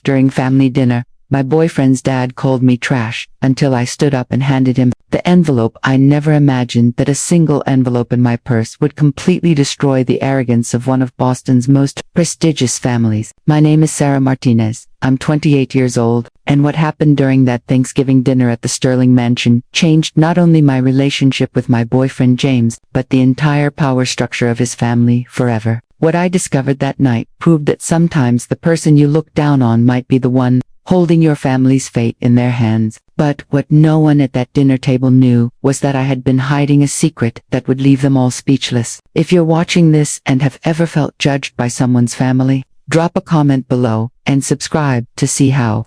During family dinner, my boyfriend's dad called me trash, until I stood up and handed him the envelope. I never imagined that a single envelope in my purse would completely destroy the arrogance of one of Boston's most prestigious families. My name is Sarah Martinez. I'm 28 years old, and what happened during that Thanksgiving dinner at the Sterling Mansion changed not only my relationship with my boyfriend James, but the entire power structure of his family forever. What I discovered that night proved that sometimes the person you look down on might be the one holding your family's fate in their hands. But what no one at that dinner table knew was that I had been hiding a secret that would leave them all speechless. If you're watching this and have ever felt judged by someone's family, drop a comment below and subscribe to see how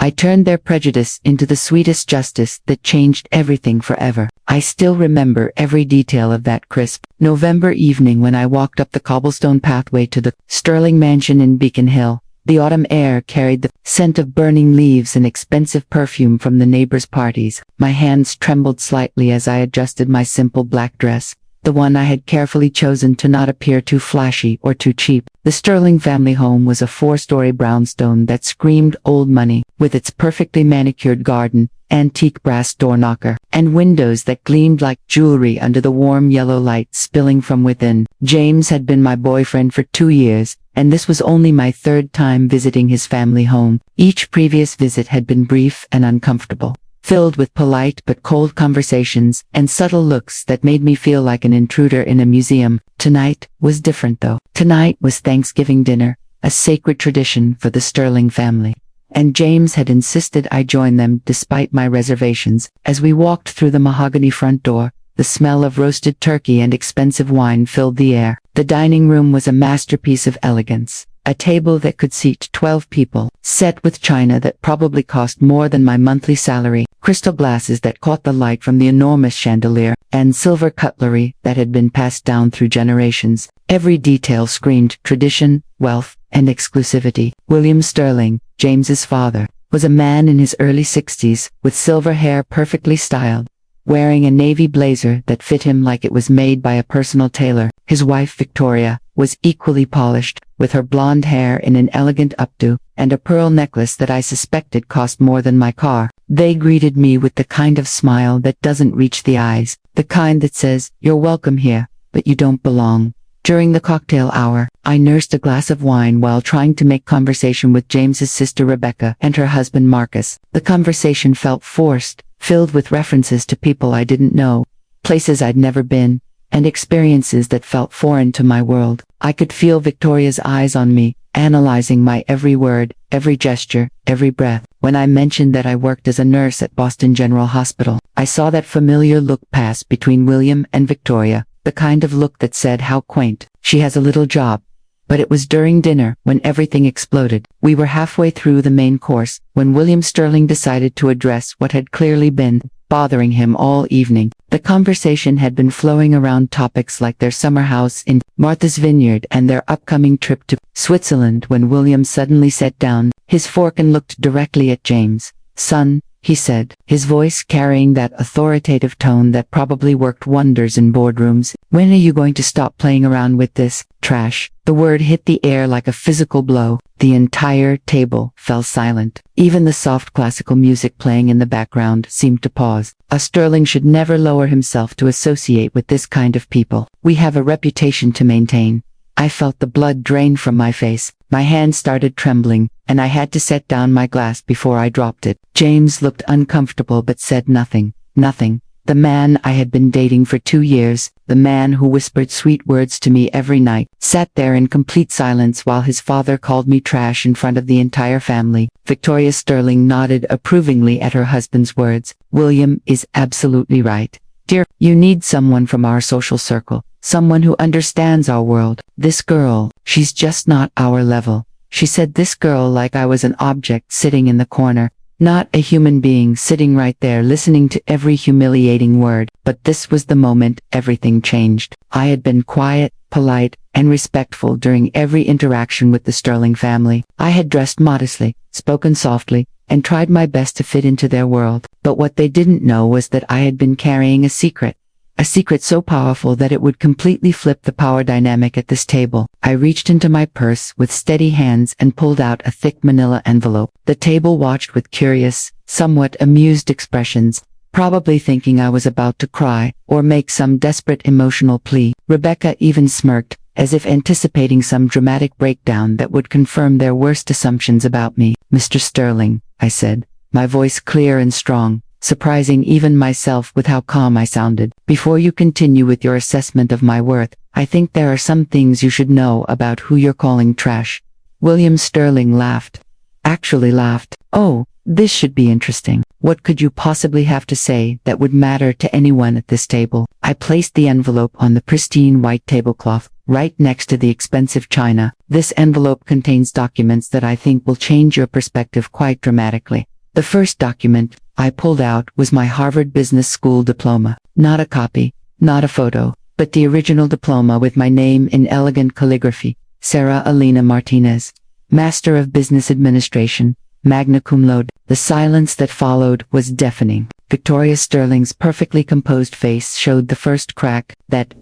I turned their prejudice into the sweetest justice that changed everything forever. I still remember every detail of that crisp November evening when I walked up the cobblestone pathway to the Sterling Mansion in Beacon Hill. The autumn air carried the scent of burning leaves and expensive perfume from the neighbors' parties. My hands trembled slightly as I adjusted my simple black dress, the one I had carefully chosen to not appear too flashy or too cheap. The Sterling family home was a 4-story brownstone that screamed old money, with its perfectly manicured garden, antique brass door knocker, and windows that gleamed like jewelry under the warm yellow light spilling from within. James had been my boyfriend for 2 years, and this was only my 3rd time visiting his family home. Each previous visit had been brief and uncomfortable, filled with polite but cold conversations and subtle looks that made me feel like an intruder in a museum. Tonight was different though. Tonight was Thanksgiving dinner, a sacred tradition for the Sterling family. And James had insisted I join them despite my reservations. As we walked through the mahogany front door, the smell of roasted turkey and expensive wine filled the air. The dining room was a masterpiece of elegance. A table that could seat 12 people, set with china that probably cost more than my monthly salary, crystal glasses that caught the light from the enormous chandelier, and silver cutlery that had been passed down through generations. Every detail screamed tradition, wealth, and exclusivity. William Sterling, James's father, was a man in his early 60s, with silver hair perfectly styled, wearing a navy blazer that fit him like it was made by a personal tailor. His wife Victoria was equally polished, with her blonde hair in an elegant updo, and a pearl necklace that I suspected cost more than my car. They greeted me with the kind of smile that doesn't reach the eyes, the kind that says, "You're welcome here, but you don't belong." During the cocktail hour, I nursed a glass of wine while trying to make conversation with James's sister Rebecca and her husband Marcus. The conversation felt forced, filled with references to people I didn't know, places I'd never been, and experiences that felt foreign to my world. I could feel Victoria's eyes on me, analyzing my every word, every gesture, every breath. When I mentioned that I worked as a nurse at Boston General Hospital, I saw that familiar look pass between William and Victoria, the kind of look that said, "How quaint, she has a little job." But it was during dinner, when everything exploded. We were halfway through the main course, when William Sterling decided to address what had clearly been bothering him all evening. The conversation had been flowing around topics like their summer house in Martha's Vineyard and their upcoming trip to Switzerland when William suddenly set down his fork and looked directly at James. "Son," he said, his voice carrying that authoritative tone that probably worked wonders in boardrooms, "when are you going to stop playing around with this trash?" The word hit the air like a physical blow. The entire table fell silent. Even the soft classical music playing in the background seemed to pause. A Sterling should never lower himself to associate with this kind of people. We have a reputation to maintain. I felt the blood drain from my face. My hand started trembling, and I had to set down my glass before I dropped it. James looked uncomfortable but said nothing. Nothing. The man I had been dating for 2 years, the man who whispered sweet words to me every night, sat there in complete silence while his father called me trash in front of the entire family. Victoria Sterling nodded approvingly at her husband's words. "William is absolutely right. Dear, you need someone from our social circle, someone who understands our world. This girl, she's just not our level." She said this girl like I was an object sitting in the corner, not a human being sitting right there listening to every humiliating word. But this was the moment everything changed. I had been quiet, polite, and respectful during every interaction with the Sterling family. I had dressed modestly, spoken softly, and tried my best to fit into their world. But what they didn't know was that I had been carrying a secret. A secret so powerful that it would completely flip the power dynamic at this table. I reached into my purse with steady hands and pulled out a thick manila envelope. The table watched with curious, somewhat amused expressions, probably thinking I was about to cry or make some desperate emotional plea. Rebecca even smirked, as if anticipating some dramatic breakdown that would confirm their worst assumptions about me. "Mr. Sterling," I said, my voice clear and strong, surprising even myself with how calm I sounded. "Before you continue with your assessment of my worth, I think there are some things you should know about who you're calling trash." William Sterling laughed. Actually laughed. "Oh, this should be interesting. What could you possibly have to say that would matter to anyone at this table?" I placed the envelope on the pristine white tablecloth, right next to the expensive china. "This envelope contains documents that I think will change your perspective quite dramatically." The first document I pulled out was my Harvard Business School diploma. Not a copy, not a photo, but the original diploma with my name in elegant calligraphy. Sarah Elena Martinez, Master of Business Administration, magna cum laude. The silence that followed was deafening. Victoria Sterling's perfectly composed face showed the first crack. That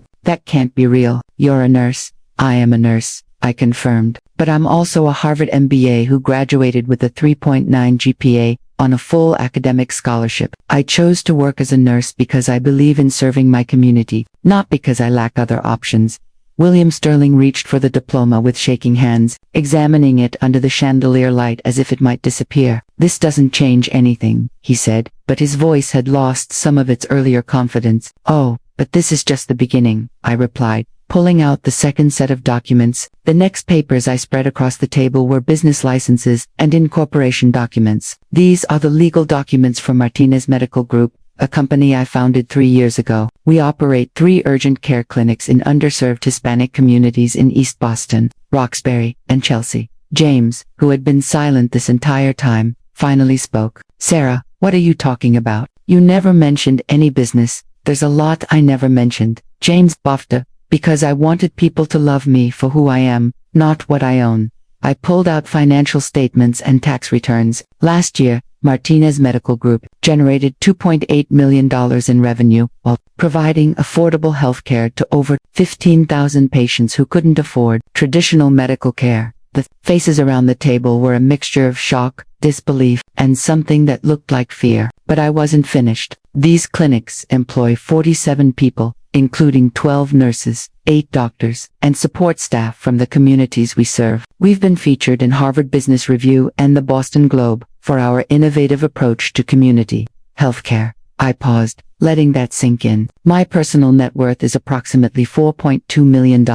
can't be real. "You're a nurse." "I am a nurse," I confirmed. "But I'm also a Harvard MBA who graduated with a 3.9 GPA on a full academic scholarship. I chose to work as a nurse because I believe in serving my community, not because I lack other options." William Sterling reached for the diploma with shaking hands, examining it under the chandelier light as if it might disappear. "This doesn't change anything," he said, but his voice had lost some of its earlier confidence. "Oh, but this is just the beginning," I replied, pulling out the second set of documents. The next papers I spread across the table were business licenses and incorporation documents. "These are the legal documents for Martinez Medical Group, a company I founded 3 years ago. We operate 3 urgent care clinics in underserved Hispanic communities in East Boston, Roxbury, and Chelsea." James, who had been silent this entire time, finally spoke. "Sarah, what are you talking about? You never mentioned any business." "There's a lot I never mentioned," James buffed, "because I wanted people to love me for who I am, not what I own." I pulled out financial statements and tax returns. Last year, Martinez Medical Group generated $2.8 million in revenue while providing affordable health care to over 15,000 patients who couldn't afford traditional medical care. The faces around the table were a mixture of shock, disbelief, and something that looked like fear. But I wasn't finished. "These clinics employ 47 people, including 12 nurses, 8 doctors, and support staff from the communities we serve. We've been featured in Harvard Business Review and the Boston Globe for our innovative approach to community healthcare." I paused, letting that sink in. "My personal net worth is approximately $4.2 million.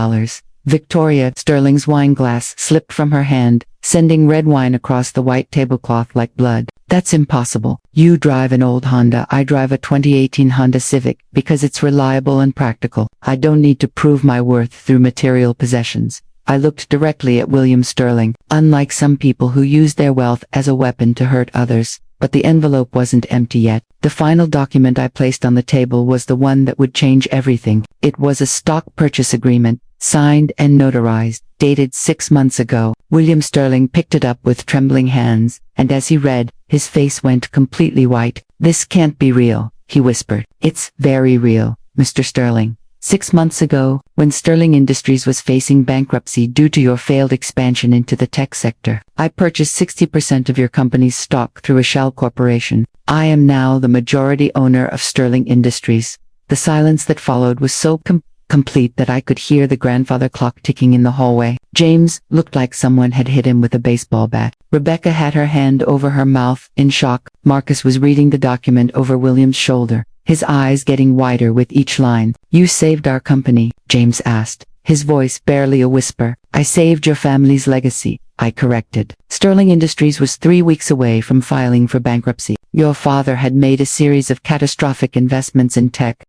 Victoria Sterling's wine glass slipped from her hand, sending red wine across the white tablecloth like blood. "That's impossible. You drive an old Honda, I drive a 2018 Honda Civic because it's reliable and practical. I don't need to prove my worth through material possessions." I looked directly at William Sterling. Unlike some people who use their wealth as a weapon to hurt others, but the envelope wasn't empty yet. The final document I placed on the table was the one that would change everything. It was a stock purchase agreement, signed and notarized, dated 6 months ago. William Sterling picked it up with trembling hands, and as he read, his face went completely white. "This can't be real," he whispered. "It's very real, Mr. Sterling. 6 months ago, when Sterling Industries was facing bankruptcy due to your failed expansion into the tech sector, I purchased 60% of your company's stock through a shell corporation. I am now the majority owner of Sterling Industries." The silence that followed was so complete that I could hear the grandfather clock ticking in the hallway. James looked like someone had hit him with a baseball bat. Rebecca had her hand over her mouth, in shock. Marcus was reading the document over William's shoulder, his eyes getting wider with each line. "You saved our company," James asked, his voice barely a whisper. "I saved your family's legacy," I corrected. Sterling Industries was 3 weeks away from filing for bankruptcy. Your father had made a series of catastrophic investments in tech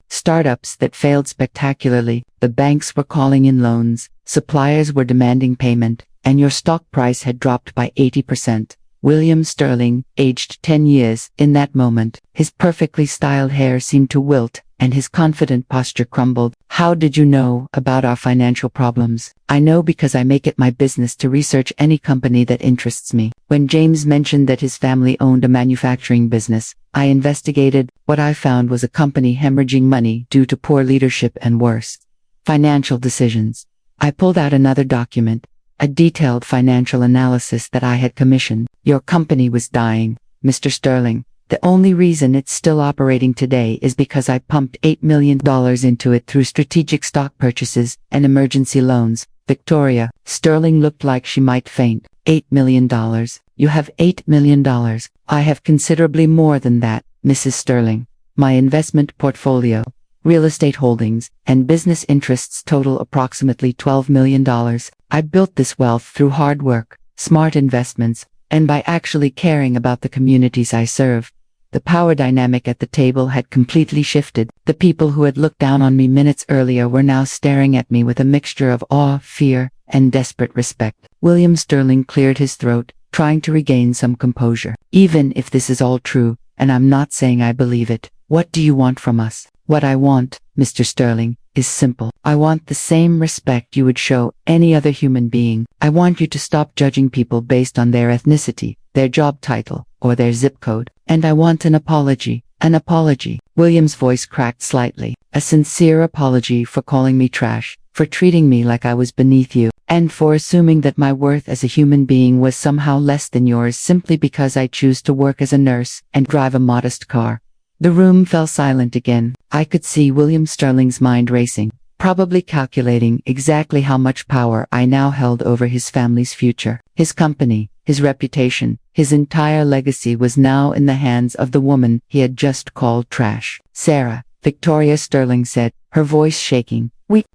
startups that failed spectacularly. The banks were calling in loans, suppliers were demanding payment, and your stock price had dropped by 80%. William Sterling, aged 10 years, in that moment, his perfectly styled hair seemed to wilt, and his confident posture crumbled. How did you know about our financial problems? I know because I make it my business to research any company that interests me. When James mentioned that his family owned a manufacturing business, I investigated. What I found was a company hemorrhaging money due to poor leadership and worse, financial decisions. I pulled out another document, a detailed financial analysis that I had commissioned. Your company was dying, Mr. Sterling. The only reason it's still operating today is because I pumped $8 million into it through strategic stock purchases and emergency loans. Victoria Sterling looked like she might faint. $8 million. You have $8 million. I have considerably more than that, Mrs. Sterling. My investment portfolio, real estate holdings, and business interests total approximately $12 million. I built this wealth through hard work, smart investments, and by actually caring about the communities I serve. The power dynamic at the table had completely shifted. The people who had looked down on me minutes earlier were now staring at me with a mixture of awe, fear, and desperate respect. William Sterling cleared his throat, trying to regain some composure. Even if this is all true, and I'm not saying I believe it, what do you want from us? What I want, Mr. Sterling, is simple. I want the same respect you would show any other human being. I want you to stop judging people based on their ethnicity, their job title, or their zip code. And I want an apology. An apology. William's voice cracked slightly. A sincere apology for calling me trash, for treating me like I was beneath you, and for assuming that my worth as a human being was somehow less than yours simply because I choose to work as a nurse and drive a modest car. The room fell silent again. I could see William Sterling's mind racing, probably calculating exactly how much power I now held over his family's future. His company, his reputation, his entire legacy was now in the hands of the woman he had just called trash. Sarah, Victoria Sterling said, her voice shaking.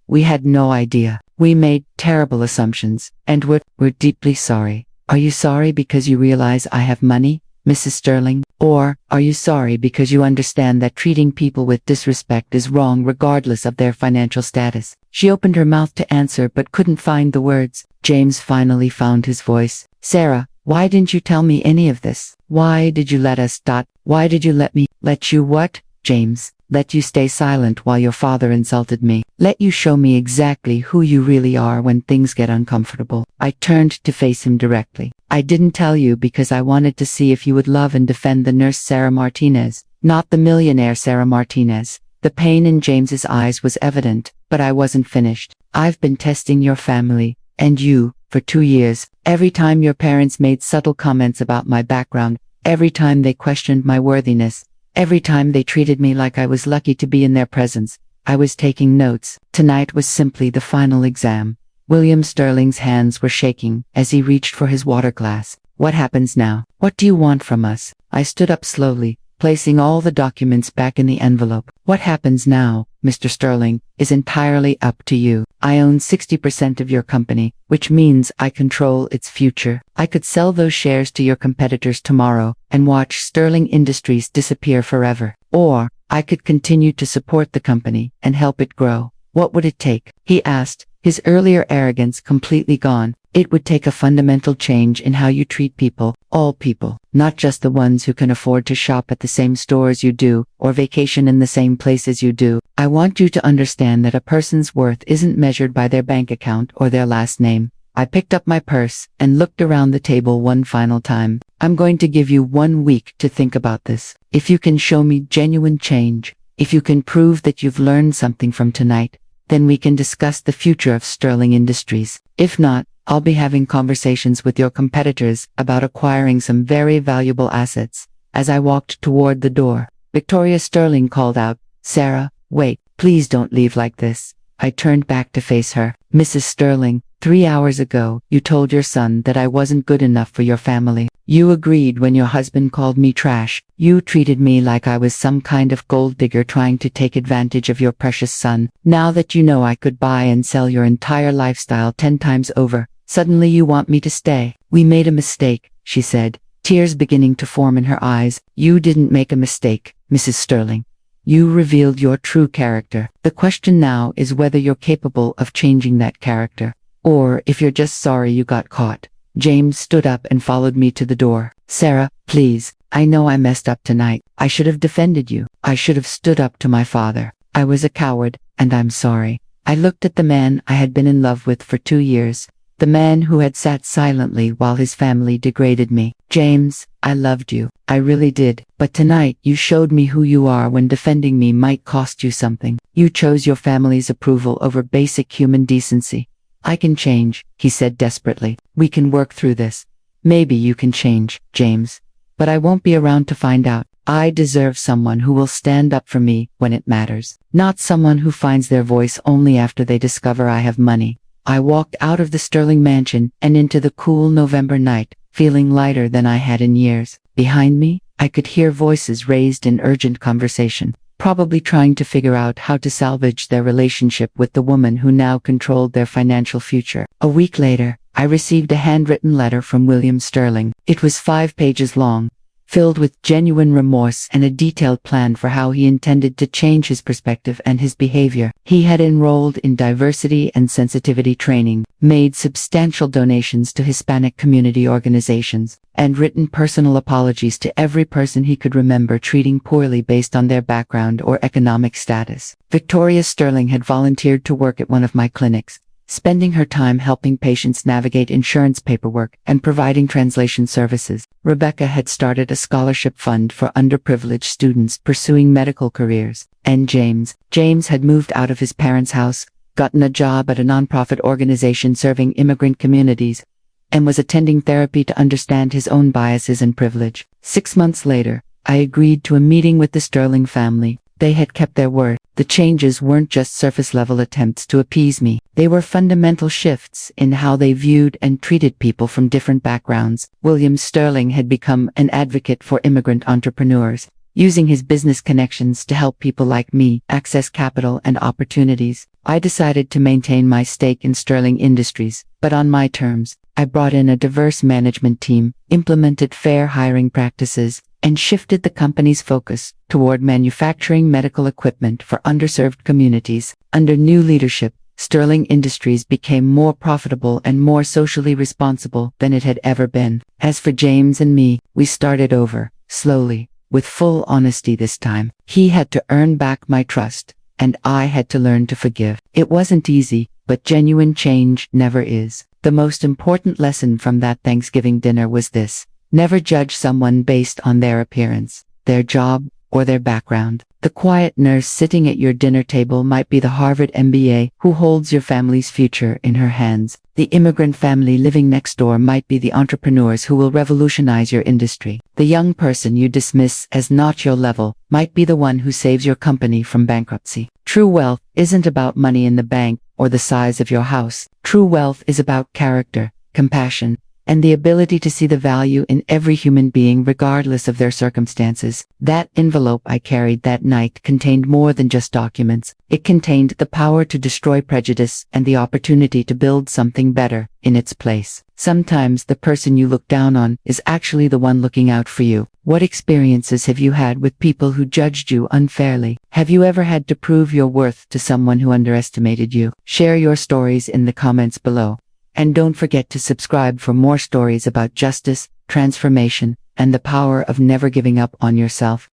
We had no idea. We made terrible assumptions, and we're deeply sorry. Are you sorry because you realize I have money, Mrs. Sterling? Or are you sorry because you understand that treating people with disrespect is wrong regardless of their financial status? She opened her mouth to answer but couldn't find the words. James finally found his voice. Sarah, why didn't you tell me any of this? Why did you let us Why did you let you what? James, let you stay silent while your father insulted me. Let you show me exactly who you really are when things get uncomfortable. I turned to face him directly. I didn't tell you because I wanted to see if you would love and defend the nurse Sarah Martinez, not the millionaire Sarah Martinez. The pain in James's eyes was evident, but I wasn't finished. I've been testing your family, and you, for 2 years. Every time your parents made subtle comments about my background, every time they questioned my worthiness, every time they treated me like I was lucky to be in their presence, I was taking notes. Tonight was simply the final exam. William Sterling's hands were shaking as he reached for his water glass. What happens now? What do you want from us? I stood up slowly, placing all the documents back in the envelope. What happens now, Mr. Sterling, is entirely up to you. I own 60% of your company, which means I control its future. I could sell those shares to your competitors tomorrow and watch Sterling Industries disappear forever. Or I could continue to support the company and help it grow. What would it take? He asked, his earlier arrogance completely gone. It would take a fundamental change in how you treat people, all people, not just the ones who can afford to shop at the same stores you do, or vacation in the same places you do. I want you to understand that a person's worth isn't measured by their bank account or their last name. I picked up my purse and looked around the table one final time. I'm going to give you 1 week to think about this. If you can show me genuine change, if you can prove that you've learned something from tonight, then we can discuss the future of Sterling Industries. If not, I'll be having conversations with your competitors about acquiring some very valuable assets. As I walked toward the door, Victoria Sterling called out, Sarah, wait, please don't leave like this. I turned back to face her. Mrs. Sterling, 3 hours ago, you told your son that I wasn't good enough for your family. You agreed when your husband called me trash. You treated me like I was some kind of gold digger trying to take advantage of your precious son. Now that you know I could buy and sell your entire lifestyle 10 times over, suddenly you want me to stay. We made a mistake, she said, tears beginning to form in her eyes. You didn't make a mistake, Mrs. Sterling. You revealed your true character. The question now is whether you're capable of changing that character, or if you're just sorry you got caught. James stood up and followed me to the door. Sarah, please, I know I messed up tonight. I should have defended you. I should have stood up to my father. I was a coward, and I'm sorry. I looked at the man I had been in love with for 2 years, the man who had sat silently while his family degraded me. James, I loved you. I really did. But tonight you showed me who you are when defending me might cost you something. You chose your family's approval over basic human decency. I can change, he said desperately. We can work through this. Maybe you can change, James. But I won't be around to find out. I deserve someone who will stand up for me when it matters, not someone who finds their voice only after they discover I have money. I walked out of the Sterling mansion and into the cool November night, feeling lighter than I had in years. Behind me, I could hear voices raised in urgent conversation, probably trying to figure out how to salvage their relationship with the woman who now controlled their financial future. A week later, I received a handwritten letter from William Sterling. It was 5 pages long, filled with genuine remorse and a detailed plan for how he intended to change his perspective and his behavior. He had enrolled in diversity and sensitivity training, made substantial donations to Hispanic community organizations, and written personal apologies to every person he could remember treating poorly based on their background or economic status. Victoria Sterling had volunteered to work at one of my clinics, spending her time helping patients navigate insurance paperwork and providing translation services. Rebecca had started a scholarship fund for underprivileged students pursuing medical careers. And James had moved out of his parents' house, gotten a job at a nonprofit organization serving immigrant communities, and was attending therapy to understand his own biases and privilege. 6 months later, I agreed to a meeting with the Sterling family. They had kept their word. The changes weren't just surface-level attempts to appease me. They were fundamental shifts in how they viewed and treated people from different backgrounds. William Sterling had become an advocate for immigrant entrepreneurs, using his business connections to help people like me access capital and opportunities. I decided to maintain my stake in Sterling Industries, but on my terms. I brought in a diverse management team, implemented fair hiring practices, and shifted the company's focus toward manufacturing medical equipment for underserved communities. Under new leadership, Sterling Industries became more profitable and more socially responsible than it had ever been. As for James and me, we started over, slowly, with full honesty this time. He had to earn back my trust, and I had to learn to forgive. It wasn't easy, but genuine change never is. The most important lesson from that Thanksgiving dinner was this: never judge someone based on their appearance, their job, or their background. The quiet nurse sitting at your dinner table might be the Harvard MBA who holds your family's future in her hands. The immigrant family living next door might be the entrepreneurs who will revolutionize your industry. The young person you dismiss as not your level might be the one who saves your company from bankruptcy. True wealth isn't about money in the bank or the size of your house. True wealth is about character, compassion, and the ability to see the value in every human being regardless of their circumstances. That envelope I carried that night contained more than just documents. It contained the power to destroy prejudice and the opportunity to build something better in its place. Sometimes the person you look down on is actually the one looking out for you. What experiences have you had with people who judged you unfairly? Have you ever had to prove your worth to someone who underestimated you? Share your stories in the comments below. And don't forget to subscribe for more stories about justice, transformation, and the power of never giving up on yourself.